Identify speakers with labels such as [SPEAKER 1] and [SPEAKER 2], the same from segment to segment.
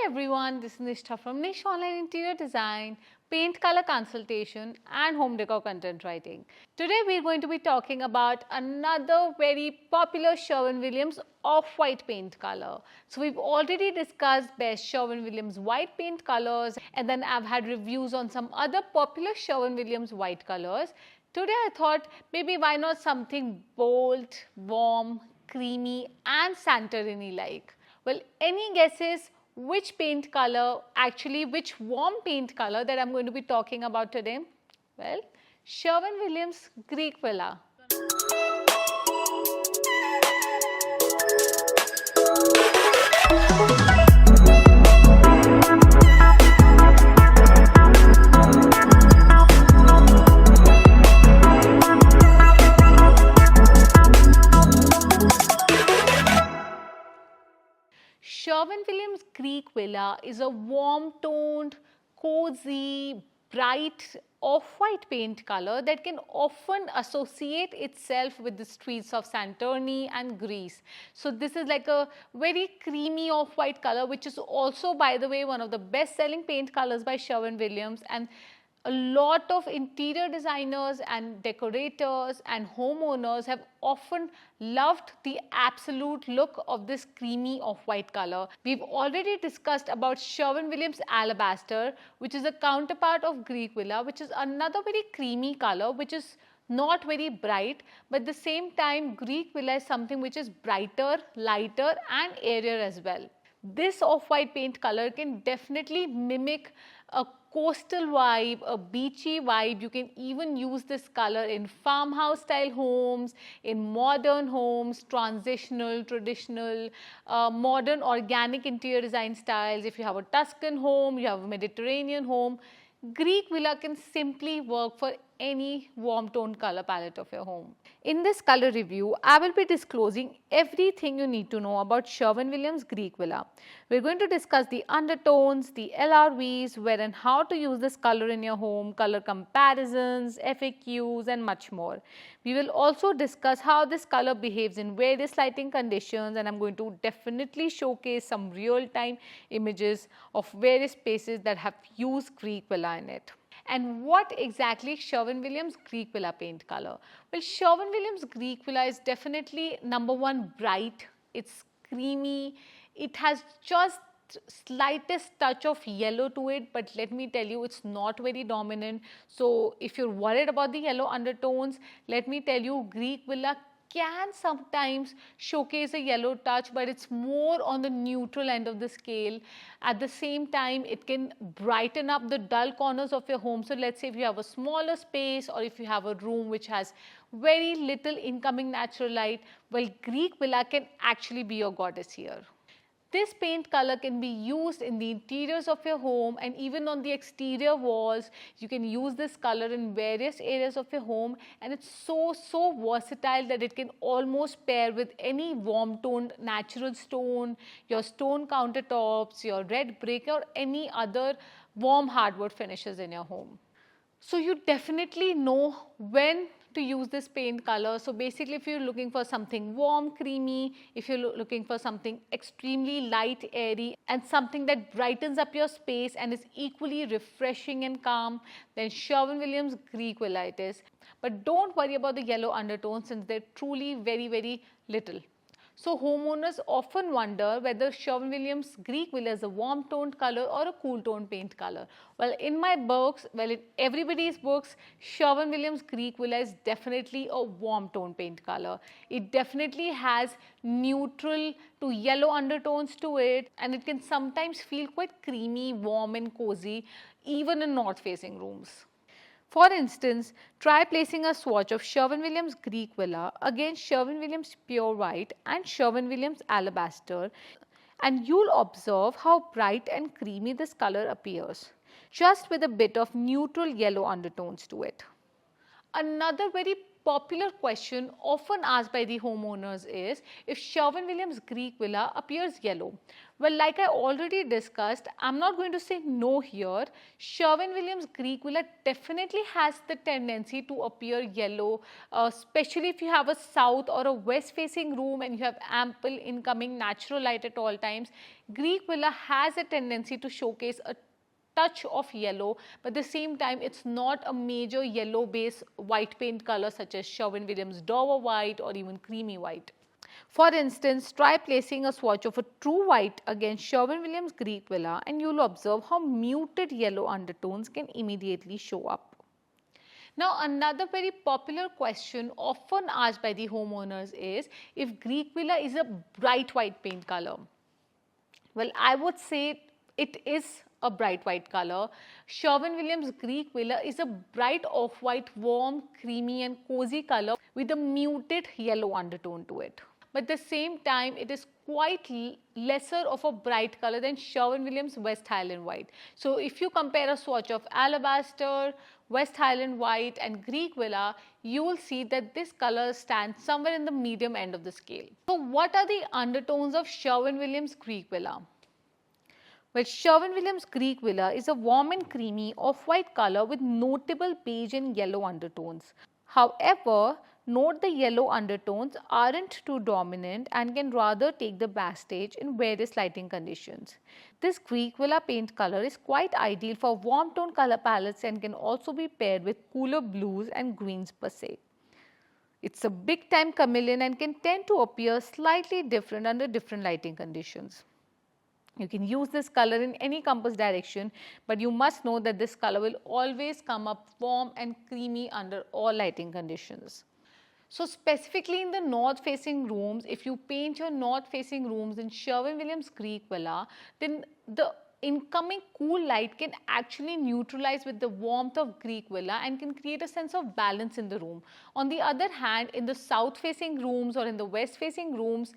[SPEAKER 1] everyone, this is Nishtha from Nish Online Interior Design, Paint Color Consultation and Home Decor Content Writing. Today we are going to be talking about another very popular Sherwin Williams off-white paint color. So we've already discussed best Sherwin Williams white paint colors, and then I've had reviews on some other popular Sherwin Williams white colors. Today I thought maybe why not something bold, warm, creamy and Santorini-like. Well, any guesses which paint color, which warm paint color that I'm going to be talking about today? Well, Sherwin Williams Greek Villa. Sherwin Williams Greek Villa is a warm-toned, cozy, bright, off-white paint color that can often associate itself with the streets of Santorini and Greece. So this is like a very creamy off-white color, which is also, by the way, one of the best-selling paint colors by Sherwin Williams, and a lot of interior designers and decorators and homeowners have often loved the absolute look of this creamy off-white color. We've already discussed about Sherwin Williams Alabaster, which is a counterpart of Greek Villa, which is another very creamy color, which is not very bright, but at the same time Greek Villa is something which is brighter, lighter and airier as well. This off-white paint color can definitely mimic a coastal vibe, a beachy vibe. You can even use this color in farmhouse style homes, in modern homes, transitional, traditional, modern organic interior design styles. If you have a Tuscan home, you have a Mediterranean home, Greek Villa can simply work for any warm tone color palette of your home. In this color review, I will be disclosing everything you need to know about Sherwin Williams Greek Villa. We are going to discuss the undertones, the LRVs, where and how to use this color in your home, color comparisons, FAQs and much more. We will also discuss how this color behaves in various lighting conditions, and I am going to definitely showcase some real-time images of various spaces that have used Greek Villa in it. And what exactly Sherwin Williams Greek Villa paint color? Well, Sherwin Williams Greek Villa is definitely number one bright, it's creamy, it has just slightest touch of yellow to it, but let me tell you, it's not very dominant. So if you're worried about the yellow undertones, let me tell you, Greek Villa can sometimes showcase a yellow touch, but it's more on the neutral end of the scale. At the same time, it can brighten up the dull corners of your home. So let's say if you have a smaller space, or if you have a room which has very little incoming natural light, well, Greek Villa can actually be your goddess here. This paint color can be used in the interiors of your home and even on the exterior walls. You can use this color in various areas of your home, and it's so versatile that it can almost pair with any warm toned natural stone, your stone countertops, your red brick or any other warm hardwood finishes in your home. So you definitely know when to use this paint color. So basically, if you're looking for something warm, creamy, if you're looking for something extremely light, airy and something that brightens up your space and is equally refreshing and calm, then Sherwin Williams Greek Villa it is. But don't worry about the yellow undertones, since they're truly very little. So homeowners often wonder whether Sherwin Williams Greek Villa is a warm toned color or a cool toned paint color. Well, in my books, in everybody's books, Sherwin Williams Greek Villa is definitely a warm toned paint color. It definitely has neutral to yellow undertones to it, and it can sometimes feel quite creamy, warm and cozy even in north facing rooms. For instance, try placing a swatch of Sherwin Williams Greek Villa against Sherwin Williams Pure White and Sherwin Williams Alabaster, and you'll observe how bright and creamy this color appears, just with a bit of neutral yellow undertones to it. Another very popular question often asked by the homeowners is if Sherwin Williams Greek Villa appears yellow. Well, like I already discussed, I'm not going to say no here. Sherwin Williams Greek Villa definitely has the tendency to appear yellow, especially if you have a south or a west facing room and you have ample incoming natural light at all times. Greek Villa has a tendency to showcase a touch of yellow, but at the same time it's not a major yellow base white paint color such as Sherwin Williams Dover white or even creamy white. For instance, try placing a swatch of a true white against Sherwin Williams Greek Villa and you will observe how muted yellow undertones can immediately show up. Now, another very popular question often asked by the homeowners is if Greek Villa is a bright white paint color. Well, I would say it is a bright white color. Sherwin Williams Greek Villa is a bright off-white, warm, creamy and cozy color with a muted yellow undertone to it. But at the same time, it is quite lesser of a bright color than Sherwin Williams West Highland White. So if you compare a swatch of Alabaster, West Highland White and Greek Villa, you will see that this color stands somewhere in the medium end of the scale. So what are the undertones of Sherwin Williams Greek Villa? Well, Sherwin Williams Greek Villa is a warm and creamy off-white color with notable beige and yellow undertones. However, note the yellow undertones aren't too dominant and can rather take the backstage in various lighting conditions. This Greek Villa paint color is quite ideal for warm tone color palettes and can also be paired with cooler blues and greens per se. It's a big time chameleon and can tend to appear slightly different under different lighting conditions. You can use this color in any compass direction, but you must know that this color will always come up warm and creamy under all lighting conditions. So specifically in the north facing rooms, if you paint your north facing rooms in Sherwin Williams Greek Villa, then the incoming cool light can actually neutralize with the warmth of Greek Villa and can create a sense of balance in the room. On the other hand, in the south facing rooms or in the west facing rooms,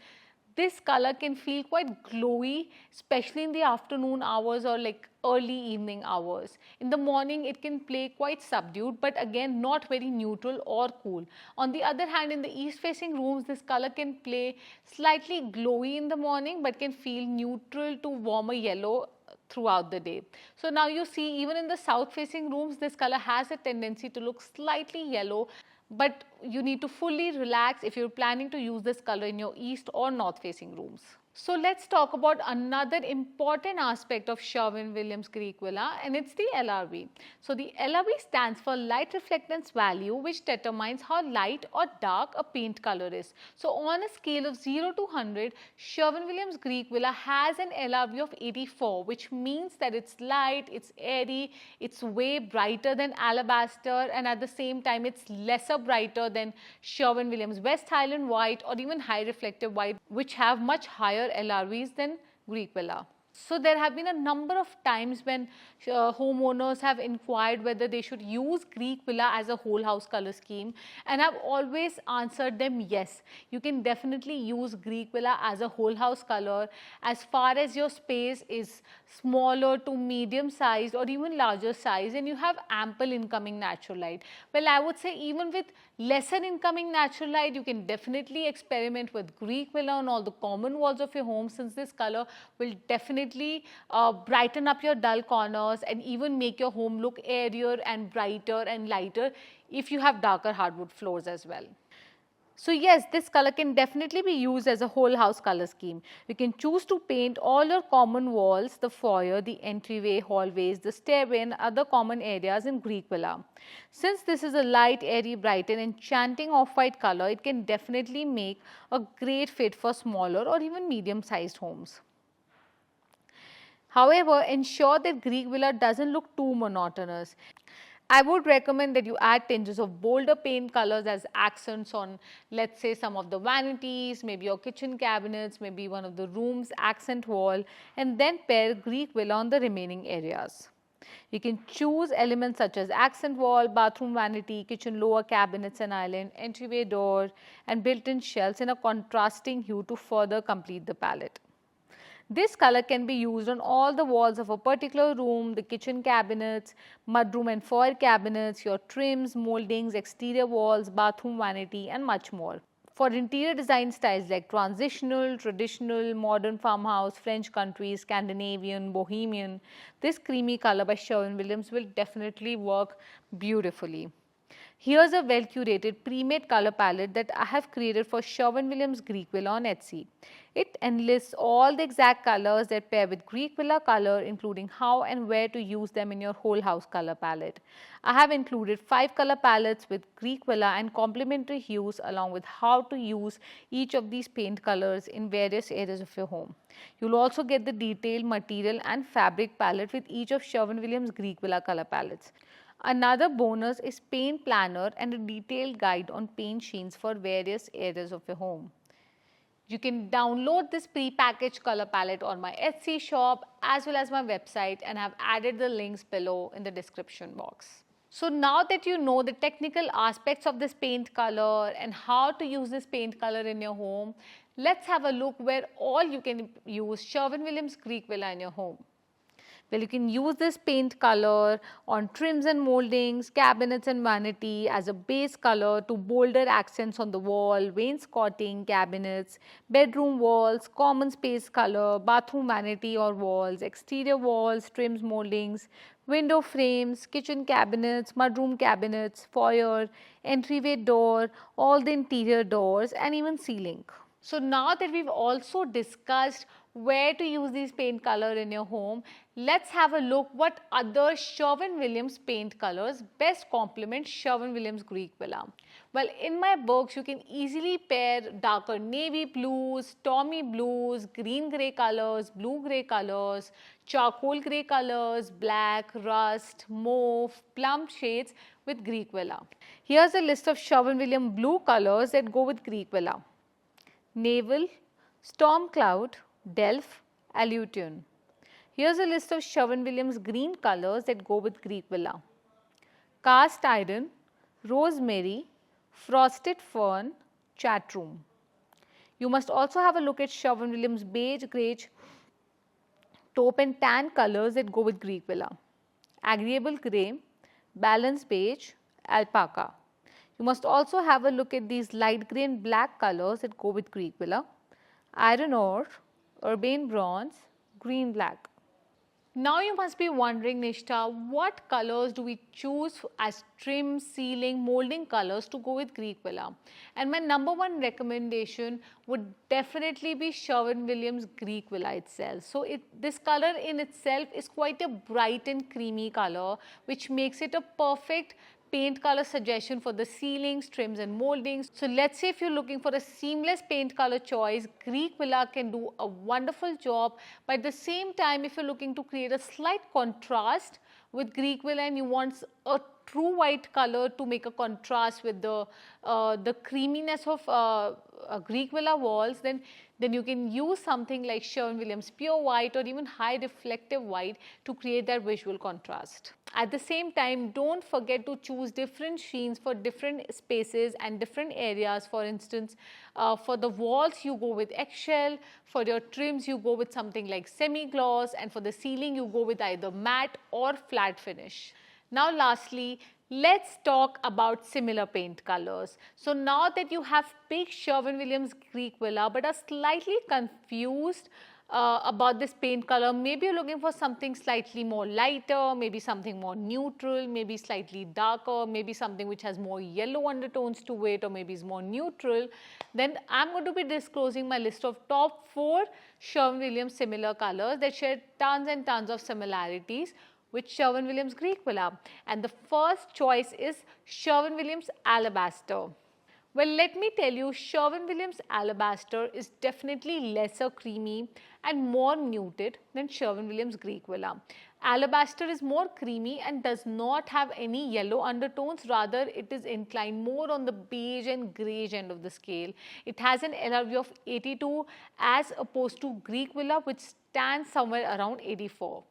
[SPEAKER 1] this color can feel quite glowy, especially in the afternoon hours or like early evening hours. In the morning, it can play quite subdued, but again, not very neutral or cool. On the other hand, in the east facing rooms, this color can play slightly glowy in the morning, but can feel neutral to warmer yellow throughout the day. So now you see, even in the south facing rooms, this color has a tendency to look slightly yellow, but you need to fully relax if you're planning to use this color in your east or north facing rooms. So let's talk about another important aspect of Sherwin Williams Greek Villa, and it's the LRV. So the LRV stands for light reflectance value, which determines how light or dark a paint color is. So on a scale of 0 to 100, Sherwin Williams Greek Villa has an LRV of 84, which means that it's light, it's airy, it's way brighter than Alabaster, and at the same time it's lesser brighter than Sherwin Williams West Highland White or even High Reflective White, which have much higher LRVs than Greek Villa. So there have been a number of times when homeowners have inquired whether they should use Greek Villa as a whole house color scheme, and I've always answered them yes. You can definitely use Greek Villa as a whole house color as far as your space is smaller to medium sized or even larger size and you have ample incoming natural light. Well, I would say even with lesser incoming natural light, you can definitely experiment with Greek Villa on all the common walls of your home, since this color will definitely brighten up your dull corners and even make your home look airier and brighter and lighter if you have darker hardwood floors as well. So yes, this color can definitely be used as a whole house color scheme. You can choose to paint all your common walls, the foyer, the entryway, hallways, the stairway and other common areas in Greek Villa. Since this is a light, airy, bright and enchanting off-white color, it can definitely make a great fit for smaller or even medium-sized homes. However, ensure that Greek Villa doesn't look too monotonous. I would recommend that you add tinges of bolder paint colors as accents on, let's say, some of the vanities, maybe your kitchen cabinets, maybe one of the room's accent wall, and then pair Greek Villa on the remaining areas. You can choose elements such as accent wall, bathroom vanity, kitchen lower cabinets and island, entryway door, and built-in shelves in a contrasting hue to further complete the palette. This color can be used on all the walls of a particular room, the kitchen cabinets, mudroom and foyer cabinets, your trims, moldings, exterior walls, bathroom vanity and much more. For interior design styles like transitional, traditional, modern farmhouse, French country, Scandinavian, bohemian, this creamy color by Sherwin Williams will definitely work beautifully. Here's a well curated pre-made color palette that I have created for Sherwin Williams Greek Villa on Etsy. It enlists all the exact colors that pair with Greek Villa color, including how and where to use them in your whole house color palette. I have included 5 color palettes with Greek Villa and complementary hues along with how to use each of these paint colors in various areas of your home. You'll also get the detailed material and fabric palette with each of Sherwin Williams Greek Villa color palettes. Another bonus is paint planner and a detailed guide on paint sheets for various areas of your home. You can download this pre-packaged color palette on my Etsy shop as well as my website, and I've added the links below in the description box. So now that you know the technical aspects of this paint color and how to use this paint color in your home, let's have a look where all you can use Sherwin Williams Greek Villa in your home. Well, you can use this paint color on trims and moldings, cabinets and vanity as a base color to bolder accents on the wall, wainscoting, cabinets, bedroom walls, common space color, bathroom vanity or walls, exterior walls, trims, moldings, window frames, kitchen cabinets, mudroom cabinets, foyer, entryway door, all the interior doors and even ceiling. So now that we've also discussed where to use these paint color in your home, let's have a look what other Sherwin Williams paint colors best complement Sherwin Williams Greek Villa. Well, in my books you can easily pair darker navy blues, stormy blues, green grey colors, blue grey colors, charcoal grey colors, black, rust, mauve, plum shades with Greek Villa. Here's a list of Sherwin Williams blue colors that go with Greek Villa: Naval, Storm Cloud, Delph, Alutian. Here's a list of Sherwin Williams green colors that go with Greek Villa: Cast Iron, Rosemary, Frosted Fern, Chatroom. You must also have a look at Sherwin Williams beige, greige, taupe and tan colors that go with Greek Villa: Agreeable Grey, Balanced Beige, Alpaca. You must also have a look at these light grey and black colors that go with Greek Villa: Iron Ore, Urbane Bronze, Green Black. Now you must be wondering, Nishta, what colors do we choose as trim, ceiling, molding colors to go with Greek Villa? And my number one recommendation would definitely be Sherwin Williams Greek Villa itself. So this color in itself is quite a bright and creamy color, which makes it a perfect paint color suggestion for the ceilings, trims and moldings. So let's say if you're looking for a seamless paint color choice, Greek Villa can do a wonderful job. But at the same time, if you're looking to create a slight contrast with Greek Villa and you want a true white color to make a contrast with the creaminess of Greek Villa walls, then you can use something like Sherwin Williams Pure White or even High Reflective White to create that visual contrast. At the same time, don't forget to choose different sheens for different spaces and different areas. For instance, for the walls you go with eggshell, for your trims you go with something like semi-gloss, and for the ceiling you go with either matte or flat finish. Now lastly, let's talk about similar paint colors. So now that you have picked Sherwin Williams Greek Villa but are slightly confused about this paint color, maybe you're looking for something slightly more lighter, maybe something more neutral, maybe slightly darker, maybe something which has more yellow undertones to it, or maybe is more neutral, then I'm going to be disclosing my list of top 4 Sherwin Williams similar colors that share tons and tons of similarities with Sherwin Williams Greek Villa. And the first choice is Sherwin Williams Alabaster. Well, let me tell you, Sherwin Williams Alabaster is definitely lesser creamy and more muted than Sherwin Williams Greek Villa. Alabaster is more creamy and does not have any yellow undertones, rather it is inclined more on the beige and greige end of the scale. It has an LRV of 82 as opposed to Greek Villa, which stands somewhere around 84.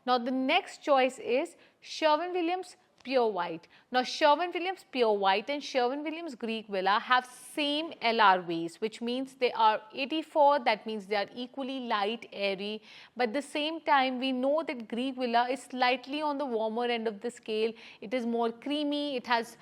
[SPEAKER 1] Now the next choice is Sherwin Williams pure white. Now Sherwin Williams Pure White and Sherwin Williams Greek Villa have same LRVs, which means they are 84, that means they are equally light, airy, but at the same time we know that Greek Villa is slightly on the warmer end of the scale. It is more creamy, it has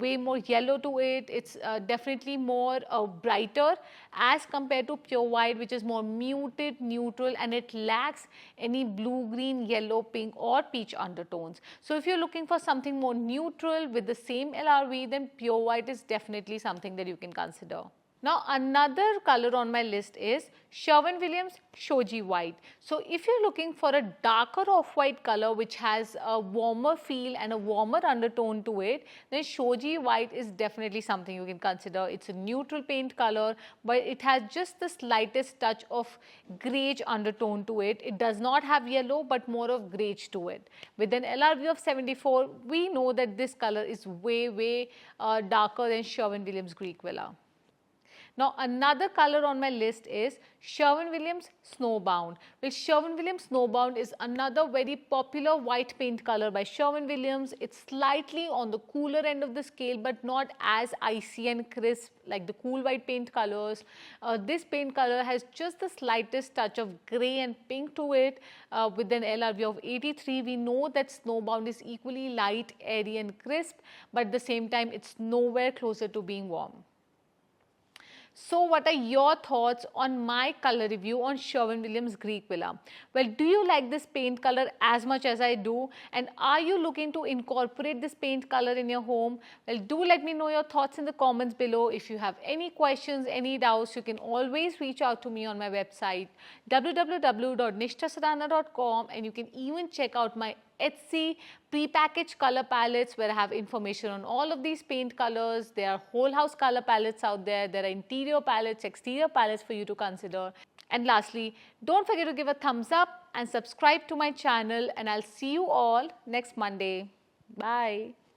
[SPEAKER 1] way more yellow to it, it's definitely more brighter as compared to Pure White, which is more muted, neutral, and it lacks any blue, green, yellow, pink or peach undertones. So if you're looking for something more neutral with the same LRV, then Pure White is definitely something that you can consider. Now another color on my list is Sherwin Williams Shoji White. So if you're looking for a darker off-white color which has a warmer feel and a warmer undertone to it, then Shoji White is definitely something you can consider. It's a neutral paint color, but it has just the slightest touch of greige undertone to it. It does not have yellow but more of greige to it. With an LRV of 74, we know that this color is way darker than Sherwin Williams Greek Villa. Now another color on my list is Sherwin Williams Snowbound. Well, Sherwin Williams Snowbound is another very popular white paint color by Sherwin Williams. It's slightly on the cooler end of the scale but not as icy and crisp like the cool white paint colors. This paint color has just the slightest touch of grey and pink to it. With an LRV of 83, we know that Snowbound is equally light, airy and crisp, but at the same time it's nowhere closer to being warm. So what are your thoughts on my color review on Sherwin Williams Greek Villa? Well, do you like this paint color as much as I do? And are you looking to incorporate this paint color in your home? Well, do let me know your thoughts in the comments below. If you have any questions, any doubts, you can always reach out to me on my website www.nishtasadhana.com, and you can even check out my Etsy pre-packaged color palettes where I have information on all of these paint colors. There are whole house color palettes out there. There are interior palettes, exterior palettes for you to consider. And lastly, don't forget to give a thumbs up and subscribe to my channel, and I'll see you all next Monday. Bye.